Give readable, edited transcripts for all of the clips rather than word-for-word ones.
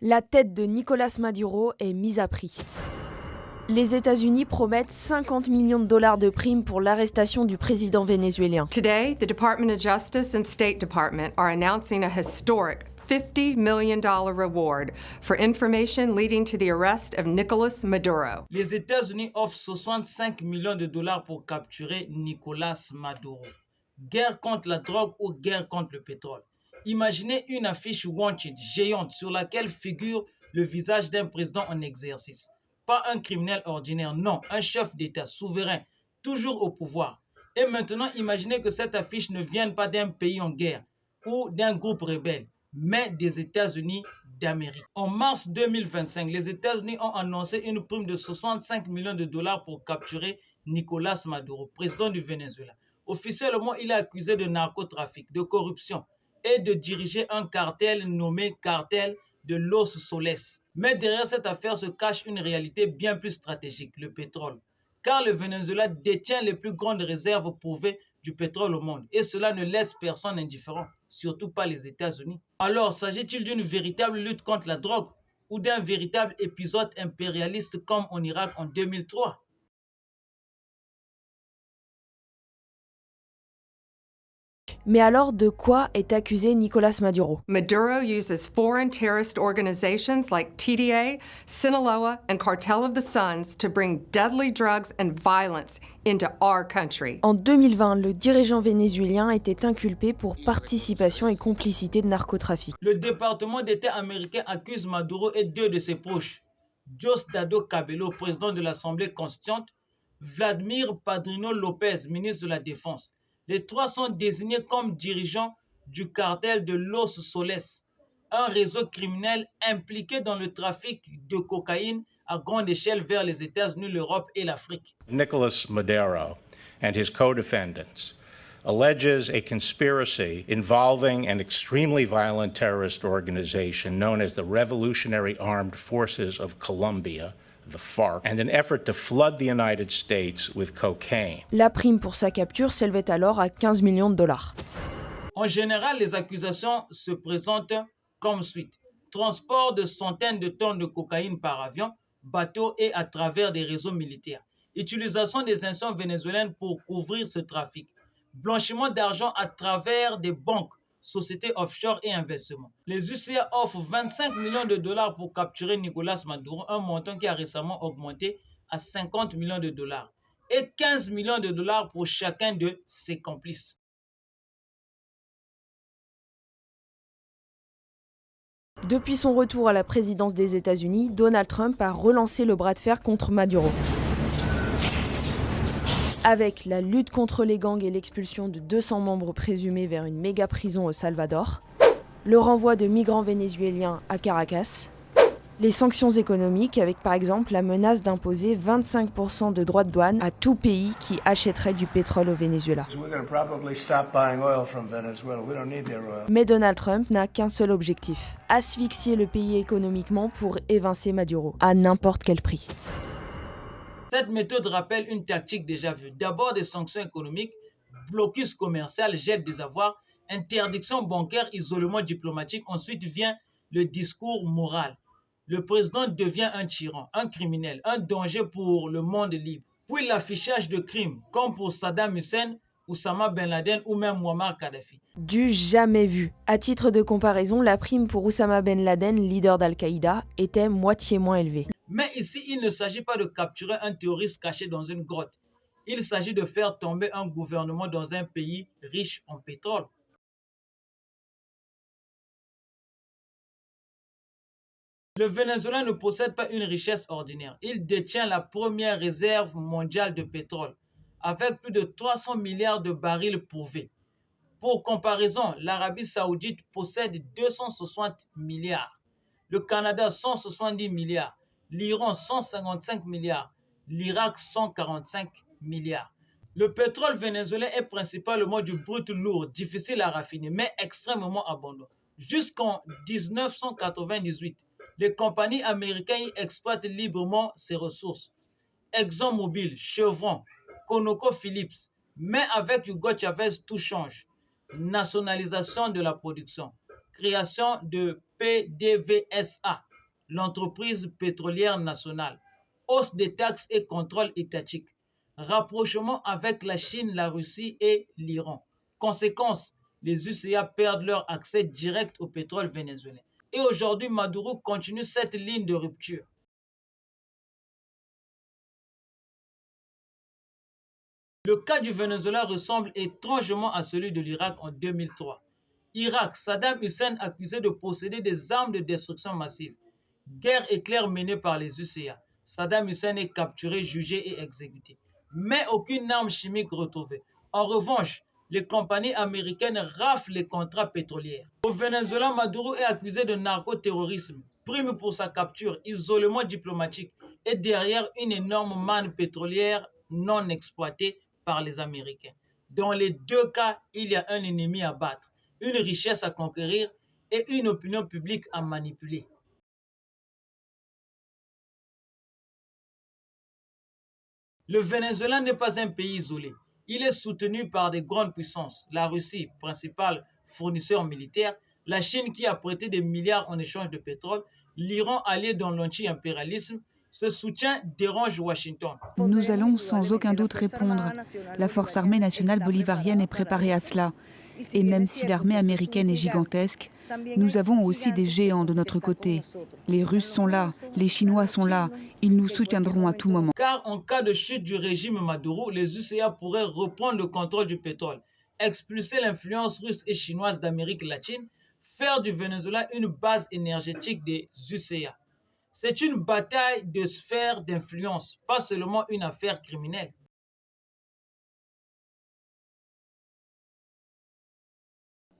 La tête de Nicolás Maduro est mise à prix. Les États-Unis promettent 50 millions de dollars de primes pour l'arrestation du président vénézuélien. Today, the Department of Justice and State Department are announcing a historic $50 million reward for information leading to the arrest of Nicolás Maduro. Les États-Unis offrent 65 millions de dollars pour capturer Nicolás Maduro. Guerre contre la drogue ou guerre contre le pétrole. Imaginez une affiche wanted géante sur laquelle figure le visage d'un président en exercice. Pas un criminel ordinaire, non, un chef d'État souverain, toujours au pouvoir. Et maintenant, imaginez que cette affiche ne vienne pas d'un pays en guerre ou d'un groupe rebelle, mais des États-Unis d'Amérique. En mars 2025, les États-Unis ont annoncé une prime de 65 millions de dollars pour capturer Nicolás Maduro, président du Venezuela. Officiellement, il est accusé de narcotrafic, de corruption et de diriger un cartel nommé Cartel de Los Soles. Mais derrière cette affaire se cache une réalité bien plus stratégique, le pétrole. Car le Venezuela détient les plus grandes réserves prouvées du pétrole au monde. Et cela ne laisse personne indifférent, surtout pas les États-Unis. Alors, s'agit-il d'une véritable lutte contre la drogue ou d'un véritable épisode impérialiste comme en Irak en 2003? Mais alors, de quoi est accusé Nicolás Maduro? Maduro uses foreign terrorist organizations like TDA, Sinaloa, and Cartel of the Suns to bring deadly drugs and violence into our country. En 2020, le dirigeant vénézuélien était inculpé pour participation et complicité de narcotrafic. Le département d'État américain accuse Maduro et deux de ses proches, Diosdado Cabello, président de l'Assemblée constituante, Vladimir Padrino López, ministre de la Défense. Les trois sont désignés comme dirigeants du cartel de Los Soles, un réseau criminel impliqué dans le trafic de cocaïne à grande échelle vers les États-Unis, l'Europe et l'Afrique. Nicolás Maduro and his co-defendants alleges a conspiracy involving an extremely violent terrorist organization known as the Revolutionary Armed Forces of Colombia, the FARC, and an effort to flood the United States with cocaine. La prime pour sa capture s'élevait alors à 15 millions de dollars. En général, les accusations se présentent comme suit. Transport de centaines de tonnes de cocaïne par avion, bateau et à travers des réseaux militaires. Utilisation des institutions vénézuéliennes pour couvrir ce trafic. Blanchiment d'argent à travers des banques, sociétés offshore et investissements. Les UCA offrent 25 millions de dollars pour capturer Nicolás Maduro, un montant qui a récemment augmenté à 50 millions de dollars. Et 15 millions de dollars pour chacun de ses complices. Depuis son retour à la présidence des États-Unis, Donald Trump a relancé le bras de fer contre Maduro. Avec la lutte contre les gangs et l'expulsion de 200 membres présumés vers une méga prison au Salvador, le renvoi de migrants vénézuéliens à Caracas, les sanctions économiques avec par exemple la menace d'imposer 25% de droits de douane à tout pays qui achèterait du pétrole au Venezuela. Mais Donald Trump n'a qu'un seul objectif, asphyxier le pays économiquement pour évincer Maduro, à n'importe quel prix. Cette méthode rappelle une tactique déjà vue. D'abord des sanctions économiques, blocus commercial, gel des avoirs, interdiction bancaire, isolement diplomatique. Ensuite vient le discours moral. Le président devient un tyran, un criminel, un danger pour le monde libre. Puis l'affichage de crimes, comme pour Saddam Hussein, Oussama Ben Laden ou même Muammar Kadhafi. Du jamais vu. À titre de comparaison, la prime pour Oussama Ben Laden, leader d'Al-Qaïda, était moitié moins élevée. Mais ici, il ne s'agit pas de capturer un terroriste caché dans une grotte. Il s'agit de faire tomber un gouvernement dans un pays riche en pétrole. Le Venezuela ne possède pas une richesse ordinaire. Il détient la première réserve mondiale de pétrole, avec plus de 300 milliards de barils prouvés. Pour comparaison, l'Arabie Saoudite possède 260 milliards, le Canada 170 milliards, l'Iran 155 milliards, l'Irak 145 milliards. Le pétrole vénézuélien est principalement du brut lourd, difficile à raffiner, mais extrêmement abondant. Jusqu'en 1998, les compagnies américaines y exploitent librement ces ressources. ExxonMobil, Chevron, ConocoPhillips. Mais avec Hugo Chavez, tout change. Nationalisation de la production, création de PDVSA, l'entreprise pétrolière nationale, hausse des taxes et contrôles étatiques, rapprochement avec la Chine, la Russie et l'Iran. Conséquence, les UCA perdent leur accès direct au pétrole vénézuélien. Et aujourd'hui, Maduro continue cette ligne de rupture. Le cas du Venezuela ressemble étrangement à celui de l'Irak en 2003. Irak, Saddam Hussein accusé de posséder des armes de destruction massive. Guerre éclair menée par les UCA. Saddam Hussein est capturé, jugé et exécuté. Mais aucune arme chimique retrouvée. En revanche, les compagnies américaines raflent les contrats pétroliers. Au Venezuela, Maduro est accusé de narcoterrorisme, prime pour sa capture, isolement diplomatique et derrière une énorme manne pétrolière non exploitée par les Américains. Dans les deux cas, il y a un ennemi à battre, une richesse à conquérir et une opinion publique à manipuler. Le Venezuela n'est pas un pays isolé. Il est soutenu par des grandes puissances, la Russie, principal fournisseur militaire, la Chine qui a prêté des milliards en échange de pétrole, l'Iran allié dans l'anti-impérialisme. Ce soutien dérange Washington. Nous allons sans aucun doute répondre. La force armée nationale bolivarienne est préparée à cela. Et même si l'armée américaine est gigantesque, nous avons aussi des géants de notre côté. Les Russes sont là, les Chinois sont là, ils nous soutiendront à tout moment. Car en cas de chute du régime Maduro, les UCA pourraient reprendre le contrôle du pétrole, expulser l'influence russe et chinoise d'Amérique latine, faire du Venezuela une base énergétique des UCA. C'est une bataille de sphères d'influence, pas seulement une affaire criminelle.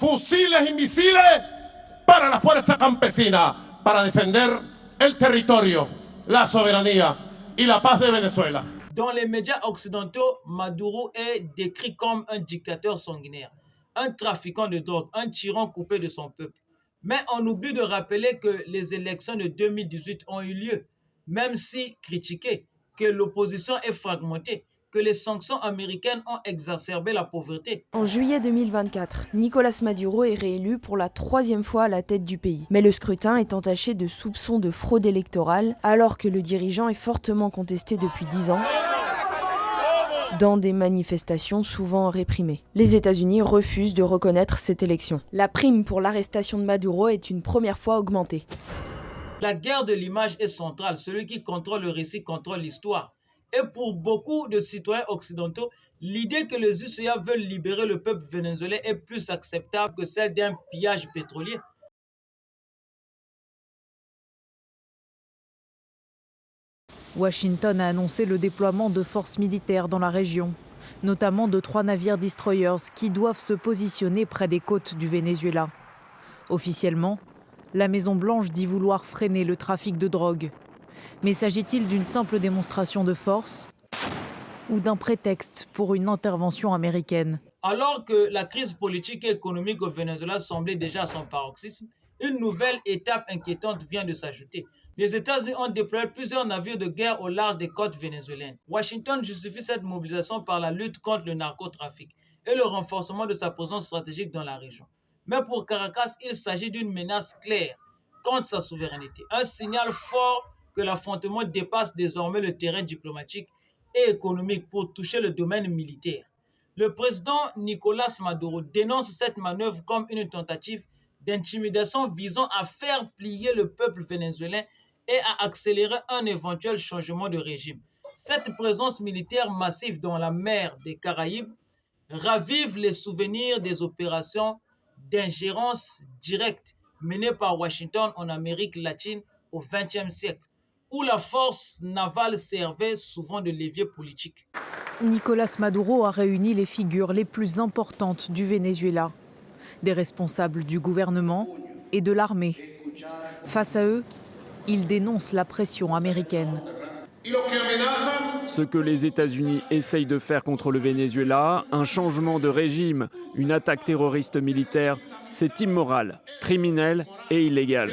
Fusiles y misiles para la fuerza campesina, para defender el territorio, la soberanía y la paz de Venezuela. Dans les médias occidentaux, Maduro est décrit comme un dictateur sanguinaire, un trafiquant de drogue, un tyran coupé de son peuple. Mais on oublie de rappeler que les élections de 2018 ont eu lieu, même si critiquées, que l'opposition est fragmentée, que les sanctions américaines ont exacerbé la pauvreté. En juillet 2024, Nicolás Maduro est réélu pour la 3e fois à la tête du pays. Mais le scrutin est entaché de soupçons de fraude électorale, alors que le dirigeant est fortement contesté depuis 10 ans, dans des manifestations souvent réprimées. Les États-Unis refusent de reconnaître cette élection. La prime pour l'arrestation de Maduro est une première fois augmentée. La guerre de l'image est centrale. Celui qui contrôle le récit contrôle l'histoire. Et pour beaucoup de citoyens occidentaux, l'idée que les UCA veulent libérer le peuple vénézuélien est plus acceptable que celle d'un pillage pétrolier. Washington a annoncé le déploiement de forces militaires dans la région, notamment de 3 navires destroyers qui doivent se positionner près des côtes du Venezuela. Officiellement, la Maison-Blanche dit vouloir freiner le trafic de drogue. Mais s'agit-il d'une simple démonstration de force ou d'un prétexte pour une intervention américaine? Alors que la crise politique et économique au Venezuela semblait déjà à son paroxysme, une nouvelle étape inquiétante vient de s'ajouter. Les États-Unis ont déployé plusieurs navires de guerre au large des côtes vénézuéliennes. Washington justifie cette mobilisation par la lutte contre le narcotrafic et le renforcement de sa présence stratégique dans la région. Mais pour Caracas, il s'agit d'une menace claire contre sa souveraineté, un signal fort que l'affrontement dépasse désormais le terrain diplomatique et économique pour toucher le domaine militaire. Le président Nicolás Maduro dénonce cette manœuvre comme une tentative d'intimidation visant à faire plier le peuple vénézuélien et à accélérer un éventuel changement de régime. Cette présence militaire massive dans la mer des Caraïbes ravive les souvenirs des opérations d'ingérence directe menées par Washington en Amérique latine au XXe siècle, où la force navale servait souvent de levier politique. Nicolás Maduro a réuni les figures les plus importantes du Venezuela, des responsables du gouvernement et de l'armée. Face à eux, il dénonce la pression américaine. Ce que les États-Unis essayent de faire contre le Venezuela, un changement de régime, une attaque terroriste militaire, c'est immoral, criminel et illégal.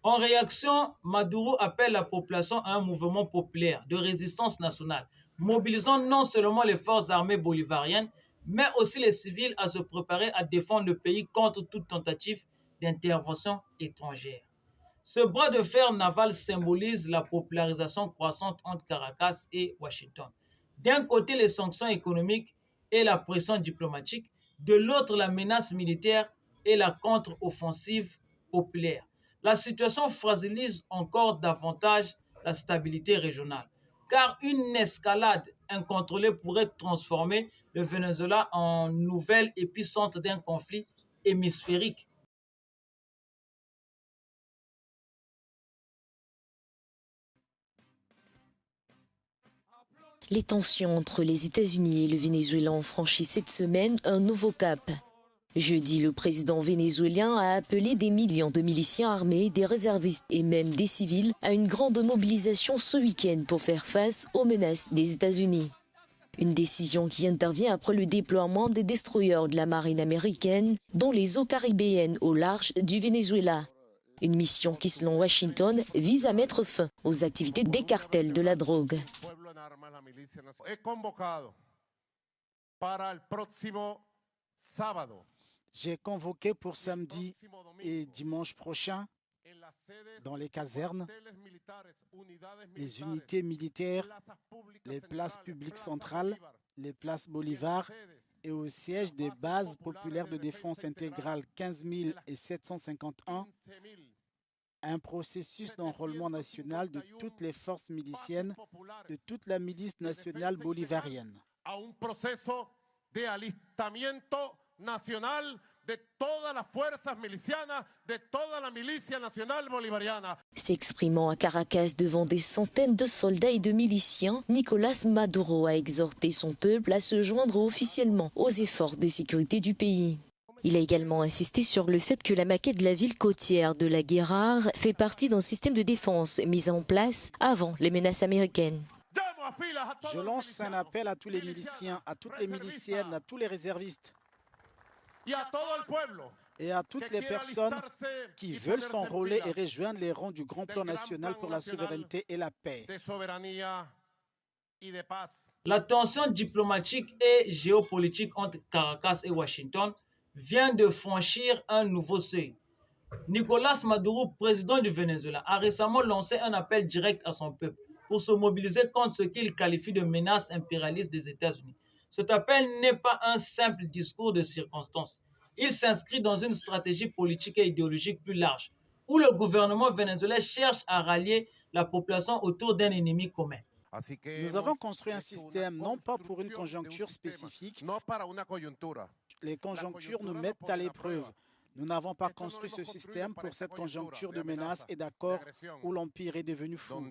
En réaction, Maduro appelle la population à un mouvement populaire de résistance nationale, mobilisant non seulement les forces armées bolivariennes, mais aussi les civils à se préparer à défendre le pays contre toute tentative d'intervention étrangère. Ce bras de fer naval symbolise la popularisation croissante entre Caracas et Washington. D'un côté, les sanctions économiques et la pression diplomatique, de l'autre, la menace militaire et la contre-offensive populaire. La situation fragilise encore davantage la stabilité régionale, car une escalade incontrôlée pourrait transformer le Venezuela en nouvel épicentre d'un conflit hémisphérique. Les tensions entre les États-Unis et le Venezuela ont franchi cette semaine un nouveau cap. Jeudi, le président vénézuélien a appelé des millions de miliciens armés, des réservistes et même des civils à une grande mobilisation ce week-end pour faire face aux menaces des États-Unis. Une décision qui intervient après le déploiement des destroyers de la marine américaine dans les eaux caribéennes au large du Venezuela. Une mission qui, selon Washington, vise à mettre fin aux activités des cartels de la drogue. J'ai convoqué pour samedi et dimanche prochain, dans les casernes, les unités militaires, les places publiques centrales, les places Bolivar et au siège des bases populaires de défense intégrale 15 751, un processus d'enrôlement national de toutes les forces miliciennes, de toute la milice nationale bolivarienne. Un processus d'alistamiento nacional de todas las fuerzas milicianas, de toda la milicia nacional bolivariana. S'exprimant à Caracas devant des centaines de soldats et de miliciens, Nicolás Maduro a exhorté son peuple à se joindre officiellement aux efforts de sécurité du pays. Il a également insisté sur le fait que la maquette de la ville côtière de La Guerrare fait partie d'un système de défense mis en place avant les menaces américaines. Je lance un appel à tous les miliciens, à toutes les miliciennes, à tous les réservistes et à toutes les personnes qui veulent s'enrôler et rejoindre les rangs du grand plan national pour la souveraineté et la paix. La tension diplomatique et géopolitique entre Caracas et Washington vient de franchir un nouveau seuil. Nicolás Maduro, président du Venezuela, a récemment lancé un appel direct à son peuple pour se mobiliser contre ce qu'il qualifie de menace impérialiste des États-Unis. Cet appel n'est pas un simple discours de circonstance. Il s'inscrit dans une stratégie politique et idéologique plus large, où le gouvernement vénézuélien cherche à rallier la population autour d'un ennemi commun. Nous avons construit un système non pas pour une conjoncture spécifique. Les conjonctures nous mettent à l'épreuve. Nous n'avons pas construit ce système pour cette conjoncture de menaces et d'accords où l'Empire est devenu fou.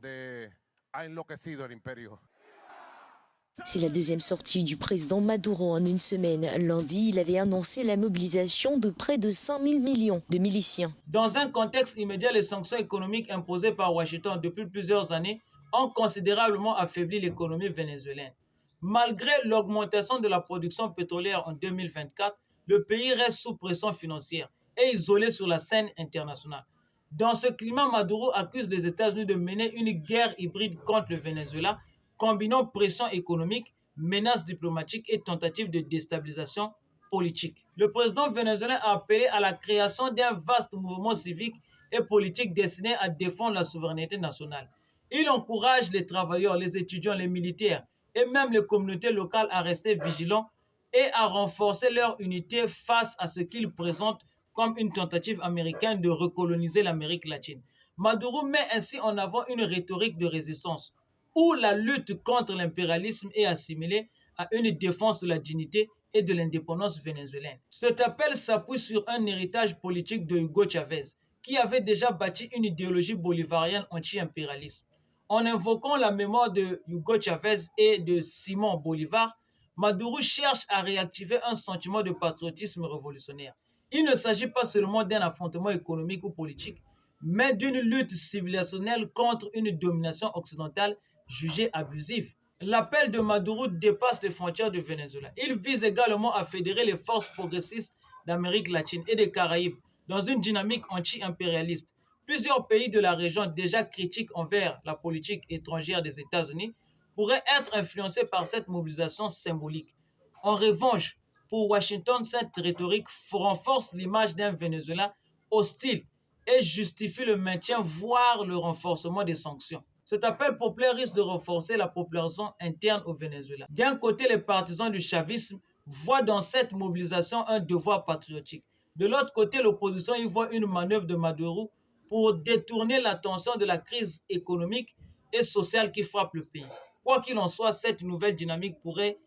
C'est la deuxième sortie du président Maduro en une semaine. Lundi, il avait annoncé la mobilisation de près de 5 000 millions de miliciens. Dans un contexte immédiat, les sanctions économiques imposées par Washington depuis plusieurs années ont considérablement affaibli l'économie vénézuélienne. Malgré l'augmentation de la production pétrolière en 2024, le pays reste sous pression financière et isolé sur la scène internationale. Dans ce climat, Maduro accuse les États-Unis de mener une guerre hybride contre le Venezuela, combinant pression économique, menaces diplomatiques et tentatives de déstabilisation politique. Le président vénézuélien a appelé à la création d'un vaste mouvement civique et politique destiné à défendre la souveraineté nationale. Il encourage les travailleurs, les étudiants, les militaires et même les communautés locales à rester vigilants et à renforcer leur unité face à ce qu'ils présentent comme une tentative américaine de recoloniser l'Amérique latine. Maduro met ainsi en avant une rhétorique de résistance où la lutte contre l'impérialisme est assimilée à une défense de la dignité et de l'indépendance vénézuélienne. Cet appel s'appuie sur un héritage politique de Hugo Chavez, qui avait déjà bâti une idéologie bolivarienne anti-impérialiste. En invoquant la mémoire de Hugo Chavez et de Simón Bolívar, Maduro cherche à réactiver un sentiment de patriotisme révolutionnaire. Il ne s'agit pas seulement d'un affrontement économique ou politique, mais d'une lutte civilisationnelle contre une domination occidentale jugée abusive. L'appel de Maduro dépasse les frontières du Venezuela. Il vise également à fédérer les forces progressistes d'Amérique latine et des Caraïbes dans une dynamique anti-impérialiste. Plusieurs pays de la région déjà critiques envers la politique étrangère des États-Unis pourraient être influencés par cette mobilisation symbolique. En revanche, pour Washington, cette rhétorique renforce l'image d'un Venezuela hostile et justifie le maintien, voire le renforcement des sanctions. Cet appel populaire risque de renforcer la polarisation interne au Venezuela. D'un côté, les partisans du chavisme voient dans cette mobilisation un devoir patriotique. De l'autre côté, l'opposition y voit une manœuvre de Maduro pour détourner l'attention de la crise économique et sociale qui frappe le pays. Quoi qu'il en soit, cette nouvelle dynamique pourrait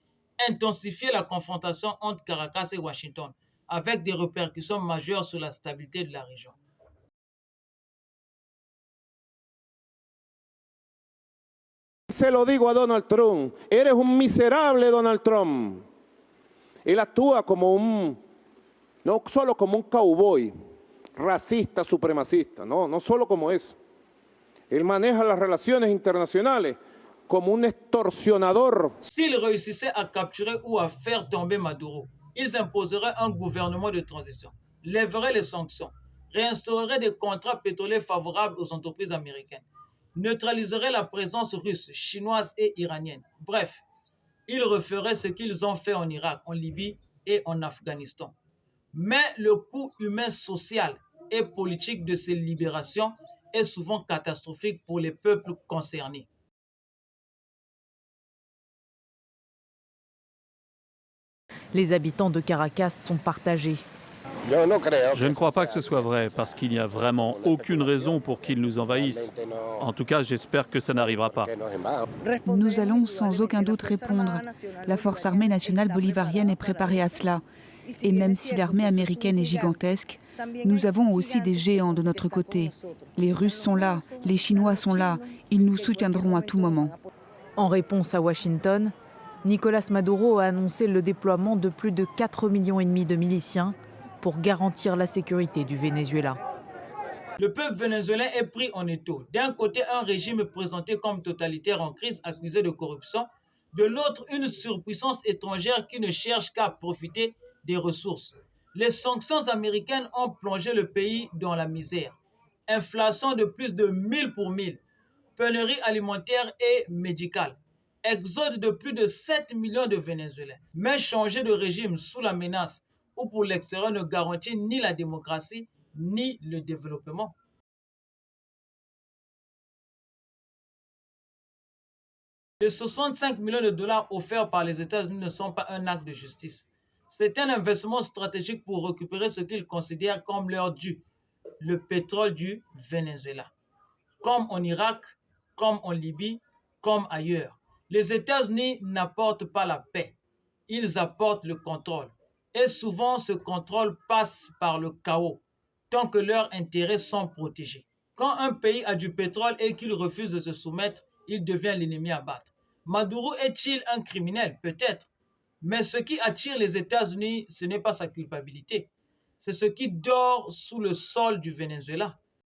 intensifier la confrontation entre Caracas et Washington, avec des répercussions majeures sur la stabilité de la région. Se lo digo a Donald Trump, eres un miserable Donald Trump. Él actúa como no solo como un cowboy, racista, supremacista, no solo como eso. Él maneja las relaciones internacionales como un extorsionador. S'ils réussissaient à capturer ou à faire tomber Maduro, ils imposeraient un gouvernement de transition, lèveraient les sanctions, réinstaureraient des contrats pétroliers favorables aux entreprises américaines, neutraliseraient la présence russe, chinoise et iranienne. Bref, ils referaient ce qu'ils ont fait en Irak, en Libye et en Afghanistan. Mais le coût humain, social et politique de ces libérations est souvent catastrophique pour les peuples concernés. Les habitants de Caracas sont partagés. Je ne crois pas que ce soit vrai, parce qu'il n'y a vraiment aucune raison pour qu'ils nous envahissent. En tout cas, j'espère que ça n'arrivera pas. Nous allons sans aucun doute répondre. La force armée nationale bolivarienne est préparée à cela. Et même si l'armée américaine est gigantesque, nous avons aussi des géants de notre côté. Les Russes sont là, les Chinois sont là, ils nous soutiendront à tout moment. En réponse à Washington, Nicolás Maduro a annoncé le déploiement de plus de 4,5 millions de miliciens pour garantir la sécurité du Venezuela. Le peuple vénézuélien est pris en étau. D'un côté, un régime présenté comme totalitaire en crise, accusé de corruption. De l'autre, une surpuissance étrangère qui ne cherche qu'à profiter des ressources. Les sanctions américaines ont plongé le pays dans la misère. Inflation de plus de 1000 pour 1000. Pénurie alimentaire et médicale. Exode de plus de 7 millions de Vénézuéliens. Mais changer de régime sous la menace ou pour l'extérieur ne garantit ni la démocratie ni le développement. Les 65 millions de dollars offerts par les États-Unis ne sont pas un acte de justice. C'est un investissement stratégique pour récupérer ce qu'ils considèrent comme leur dû, le pétrole du Venezuela. Comme en Irak, comme en Libye, comme ailleurs. Les États-Unis n'apportent pas la paix, ils apportent le contrôle. Et souvent, ce contrôle passe par le chaos, tant que leurs intérêts sont protégés. Quand un pays a du pétrole et qu'il refuse de se soumettre, il devient l'ennemi à battre. Maduro est-il un criminel? Peut-être. Mais ce qui attire les États-Unis, ce n'est pas sa culpabilité. C'est ce qui dort sous le sol du Venezuela.